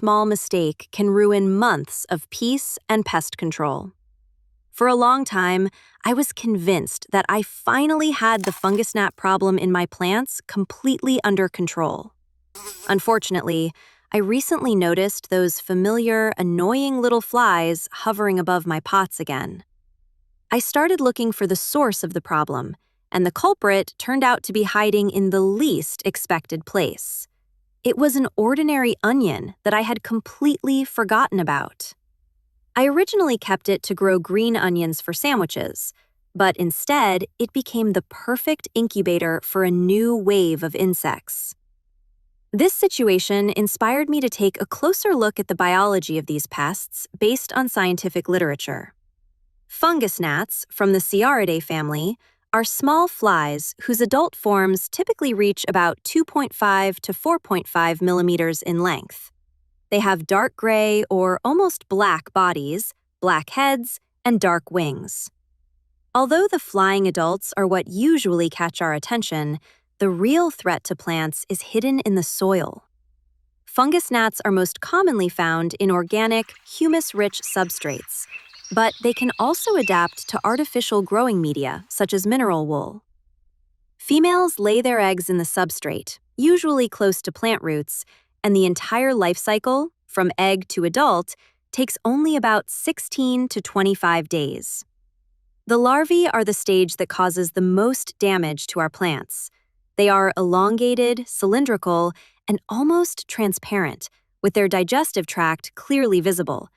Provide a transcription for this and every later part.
small mistake can ruin months of peace and pest control. For a long time, I was convinced that I finally had the fungus gnat problem in my plants completely under control. Unfortunately, I recently noticed those familiar, annoying little flies hovering above my pots again. I started looking for the source of the problem, and the culprit turned out to be hiding in the least expected place. It was an ordinary onion that I had completely forgotten about. I originally kept it to grow green onions for sandwiches, but instead it became the perfect incubator for a new wave of insects. This situation inspired me to take a closer look at the biology of these pests based on scientific literature. Fungus gnats, from the Sciaridae family, are small flies whose adult forms typically reach about 2.5 to 4.5 millimeters in length. They have dark gray or almost black bodies, black heads, and dark wings. Although the flying adults are what usually catch our attention, the real threat to plants is hidden in the soil. Fungus gnats are most commonly found in organic, humus-rich substrates, but they can also adapt to artificial growing media, such as mineral wool. Females lay their eggs in the substrate, usually close to plant roots, and the entire life cycle, from egg to adult, takes only about 16 to 25 days. The larvae are the stage that causes the most damage to our plants. They are elongated, cylindrical, and almost transparent, with their digestive tract clearly visible,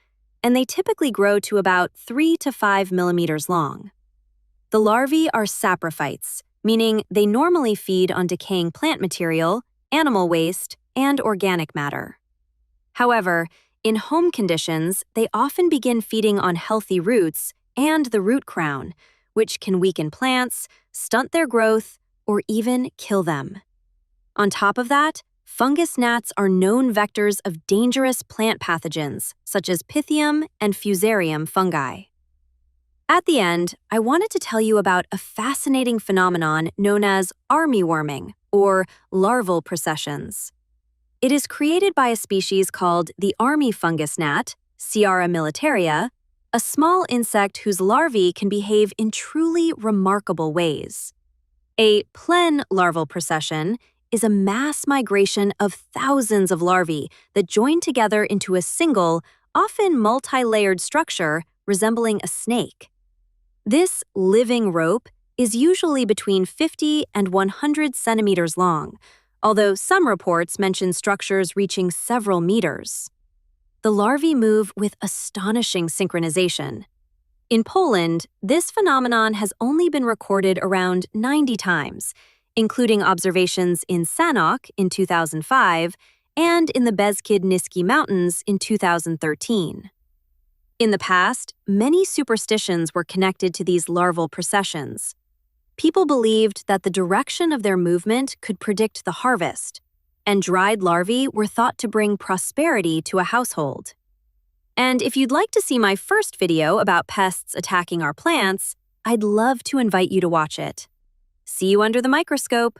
and they typically grow to about 3 to 5 millimeters long. The larvae are saprophytes, meaning they normally feed on decaying plant material, animal waste, and organic matter. However, in home conditions, they often begin feeding on healthy roots and the root crown, which can weaken plants, stunt their growth, or even kill them. On top of that, fungus gnats are known vectors of dangerous plant pathogens, such as Pythium and Fusarium fungi. At the end, I wanted to tell you about a fascinating phenomenon known as armyworming, or larval processions. It is created by a species called the army fungus gnat, Sciara militaria, a small insect whose larvae can behave in truly remarkable ways. A plen larval procession is a mass migration of thousands of larvae that join together into a single, often multi-layered structure resembling a snake. This living rope is usually between 50 and 100 centimeters long, although some reports mention structures reaching several meters. The larvae move with astonishing synchronization. In Poland, this phenomenon has only been recorded around 90 times, including observations in Sanok in 2005 and in the Beskidzie Niskim Mountains in 2013. In the past, many superstitions were connected to these larval processions. People believed that the direction of their movement could predict the harvest, and dried larvae were thought to bring prosperity to a household. And if you'd like to see my first video about pests attacking our plants, I'd love to invite you to watch it. See you under the microscope.